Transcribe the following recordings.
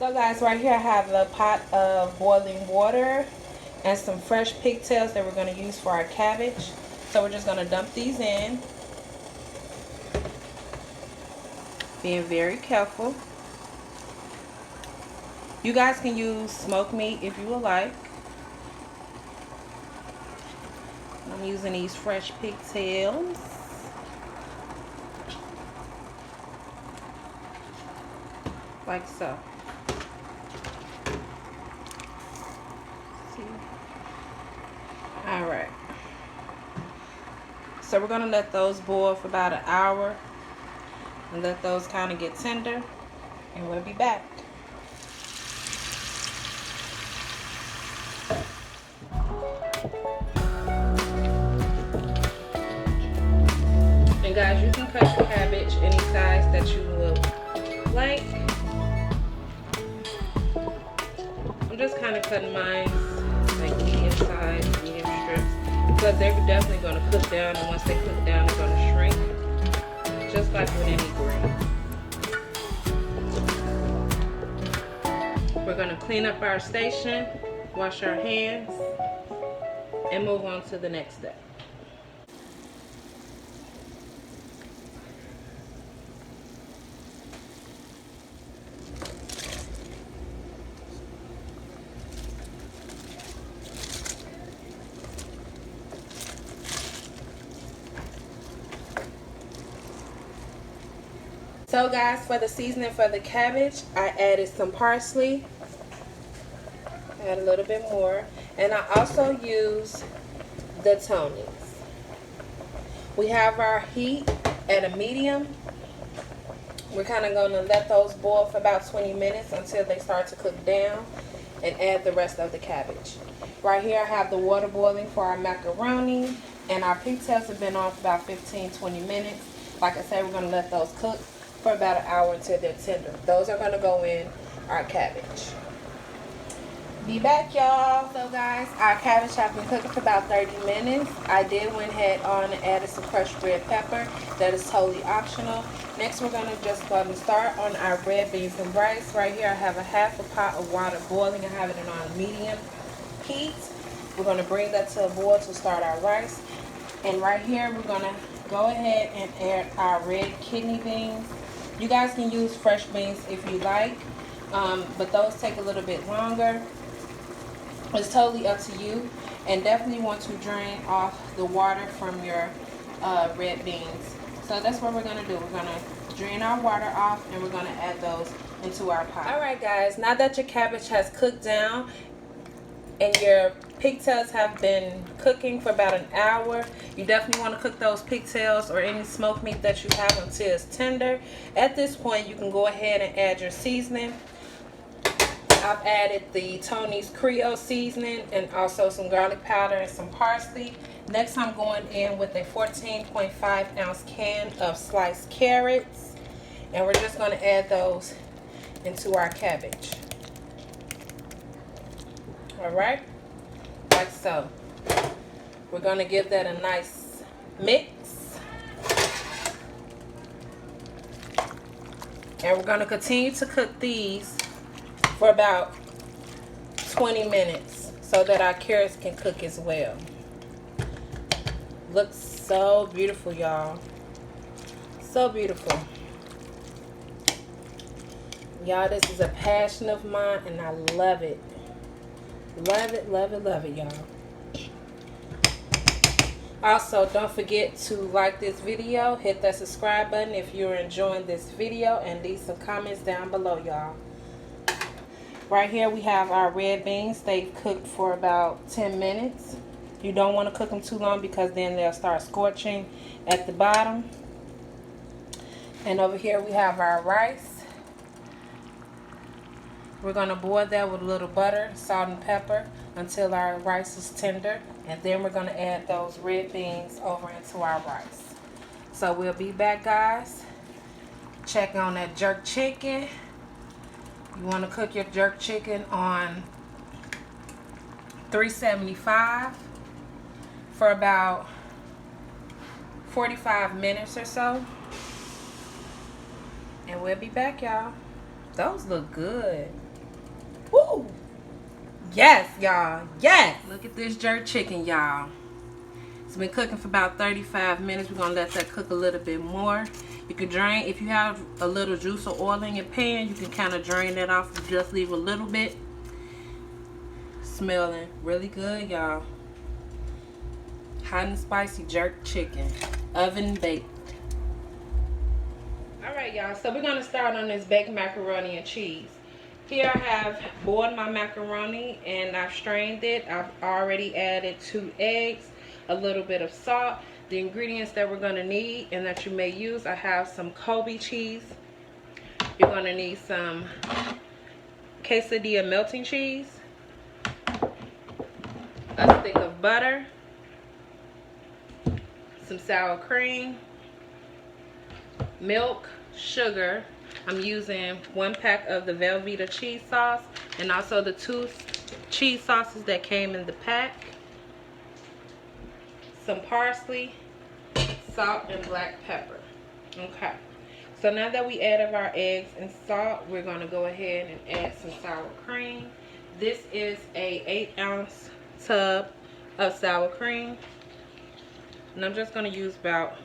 So guys, right here I have a pot of boiling water and some fresh pigtails that we're going to use for our cabbage. So we're just going to dump these in, being very careful. You guys can use smoked meat if you would like. I'm using these fresh pigtails. Like so. See? Alright. So we're going to let those boil for about an hour and let those kind of get tender, and we'll be back. And guys, you can cut your cabbage any size that you would like. I'm just kind of cutting mine like medium size, medium strips, because they're definitely going to cook down, and once they cook down, they're going to shrink, just like with any green. We're going to clean up our station, wash our hands, and move on to the next step. So guys, for the seasoning for the cabbage, I added some parsley. Add a little bit more. And I also used the Tonys. We have our heat at a medium. We're kind of going to let those boil for about 20 minutes until they start to cook down, and add the rest of the cabbage. Right here I have the water boiling for our macaroni, and our pigtails have been on for about 15-20 minutes. Like I said, we're going to let those cook for about an hour until they're tender. Those are going to go in our cabbage. Be back, y'all. So guys, our cabbage have been cooking for about 30 minutes. I did went ahead on and added some crushed red pepper. That is totally optional. Next, we're going to just go and start on our red beans and rice. Right here I have a half a pot of water boiling. I have it on medium heat. We're going to bring that to a boil to start our rice. And right here we're going to go ahead and add our red kidney beans. You guys can use fresh beans if you like, but those take a little bit longer. It's totally up to you, and definitely want to drain off the water from your red beans. So that's what we're going to do. We're going to drain our water off, and we're going to add those into our pot. Alright guys, now that your cabbage has cooked down and your pigtails have been cooking for about an hour, you definitely want to cook those pigtails or any smoked meat that you have until it's tender. At this point, you can go ahead and add your seasoning. I've added the Tony's Creole seasoning and also some garlic powder and some parsley. Next, I'm going in with a 14.5 ounce can of sliced carrots, and we're just going to add those into our cabbage. Alright, like so. We're going to give that a nice mix. And we're going to continue to cook these for about 20 minutes so that our carrots can cook as well. Looks so beautiful, y'all. So beautiful. Y'all, this is a passion of mine, and I love it. Love it, love it, love it, y'all. Also, don't forget to like this video, hit that subscribe button if you're enjoying this video, and leave some comments down below, y'all. Right here we have our red beans. They've cooked for about 10 minutes. You don't want to cook them too long because then they'll start scorching at the bottom. And over here we have our rice. We're going to boil that with a little butter, salt, and pepper until our rice is tender. And then we're going to add those red beans over into our rice. So we'll be back, guys. Check on that jerk chicken. You want to cook your jerk chicken on 375 for about 45 minutes or so. And we'll be back, y'all. Those look good. Woo! Yes, y'all. Yes. Look at this jerk chicken, y'all. It's been cooking for about 35 minutes. We're gonna let that cook a little bit more. You can drain, if you have a little juice or oil in your pan, you can kind of drain that off and just leave a little bit. Smelling really good, y'all. Hot and spicy jerk chicken, oven baked. All right, y'all, so we're gonna start on this baked macaroni and cheese. Here I have boiled my macaroni and I've strained it. I've already added 2 eggs, a little bit of salt. The ingredients that we're gonna need and that you may use, I have some Cabbage cheese. You're gonna need some quesadilla melting cheese, a stick of butter, some sour cream, milk, sugar. I'm using 1 pack of the Velveeta cheese sauce and also the 2 cheese sauces that came in the pack, some parsley, salt, and black pepper. Okay, so now that we added our eggs and salt, we're going to go ahead and add some sour cream. This is a 8-ounce tub of sour cream, and I'm just going to use about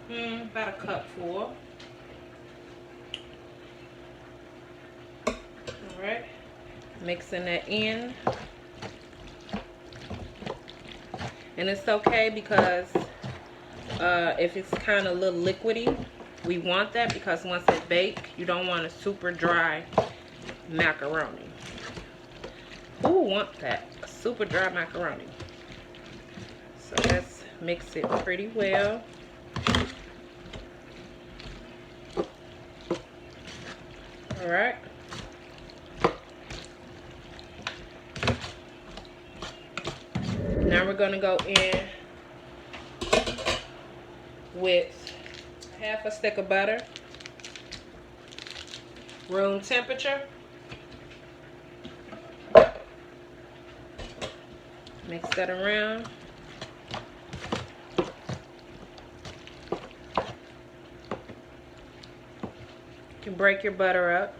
a cup full. All right, mixing that in. And it's okay because if it's kind of a little liquidy, we want that because once it's baked, you don't want a super dry macaroni. Who want that? A super dry macaroni. So let's mix it pretty well. All right. Now we're going to go in with half a stick of butter, room temperature. Mix that around. You can break your butter up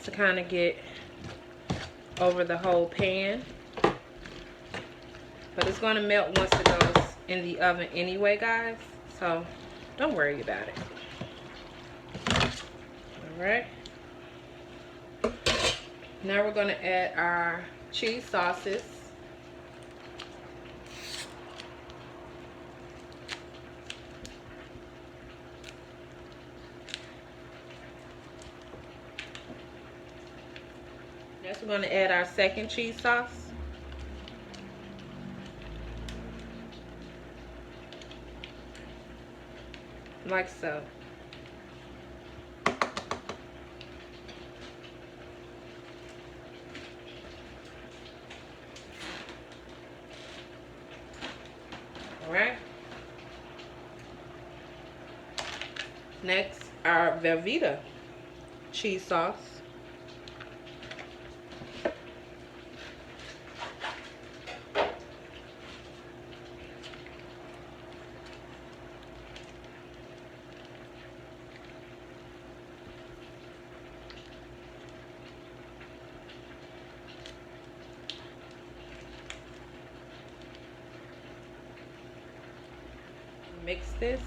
to kind of get over the whole pan. But it's going to melt once it goes in the oven anyway, guys. So don't worry about it. Alright. Now we're going to add our cheese sauces. Next we're going to add our second cheese sauce. Like so. All right. Next, our Velveeta cheese sauce. Mix this.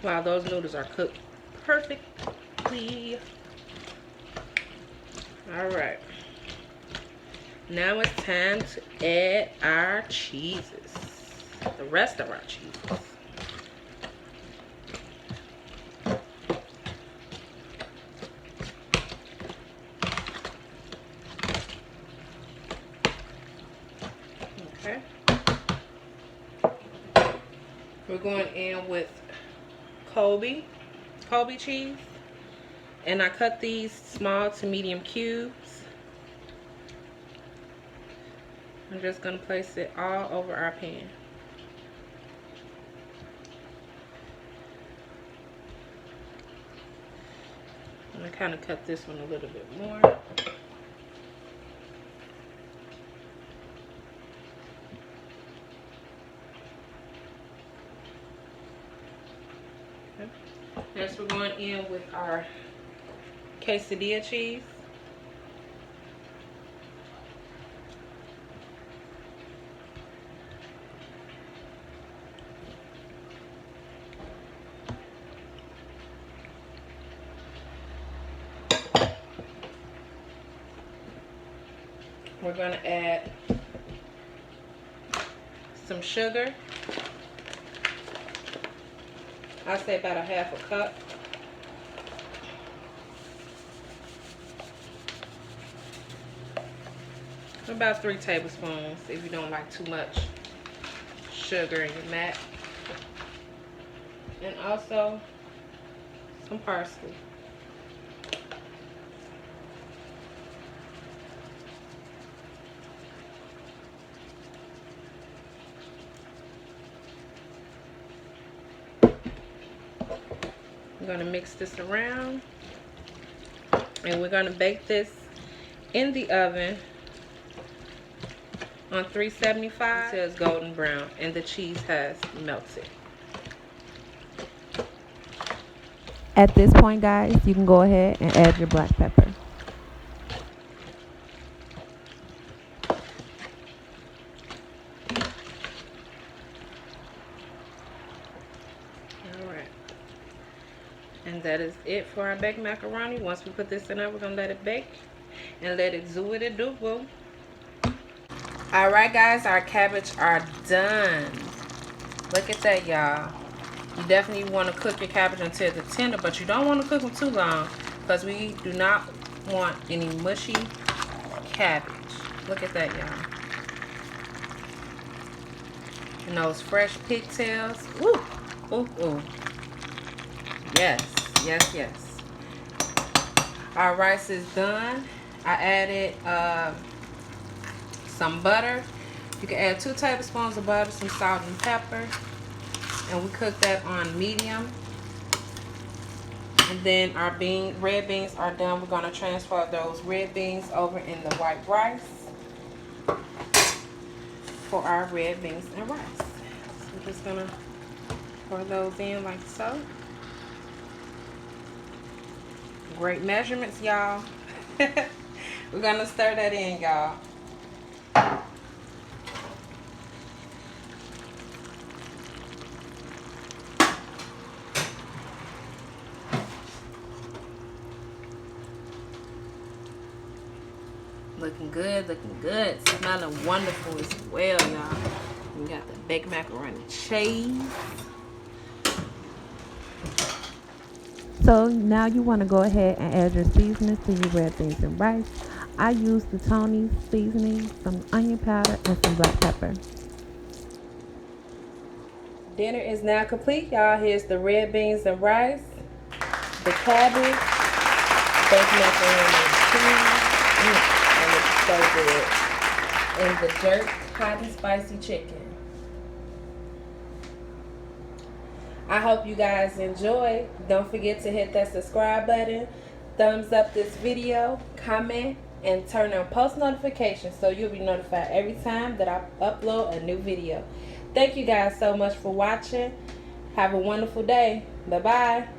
Wow, those noodles are cooked perfectly. All right, now it's time to add our cheeses, the rest of our cheeses. Okay, we're going in with Cabbage cheese. And I cut these small to medium cubes. I'm just going to place it all over our pan. I kind of cut this one a little bit more. Okay. Next, we're going in with our quesadilla cheese. We're going to add some sugar. I'd say about a half a cup. About 3 tablespoons if you don't like too much sugar in your mac. And also some parsley. We're going to mix this around, and we're going to bake this in the oven on 375 until it's golden brown and the cheese has melted. At this point, guys, you can go ahead and add your black pepper. And that is it for our baked macaroni. Once we put this in there, we're going to let it bake and let it do what it do, boo. Alright, guys, our cabbage are done. Look at that, y'all. You definitely want to cook your cabbage until they're tender, but you don't want to cook them too long because we do not want any mushy cabbage. Look at that, y'all. And those fresh pigtails. Ooh, ooh, ooh. Yes, yes, yes. Our rice is done. I added some butter. You can add 2 tablespoons of butter, some salt and pepper. And we cook that on medium. And then our red beans are done. We're going to transfer those red beans over in the white rice for our red beans and rice. So we're just going to pour those in like so. Great measurements, y'all. We're gonna stir that in, y'all. Looking good, looking good. Smelling wonderful as well, y'all. We got the baked macaroni and cheese. So now you want to go ahead and add your seasonings to your red beans and rice. I used the Tony's seasoning, some onion powder, and some black pepper. Dinner is now complete, y'all. Here's the red beans and rice, the cabbage, baked macaroni and cheese. That looks so good. And the jerk hot and spicy chicken. I hope you guys enjoyed. Don't forget to hit that subscribe button, thumbs up this video, comment, and turn on post notifications so you'll be notified every time that I upload a new video. Thank you guys so much for watching. Have a wonderful day. Bye-bye.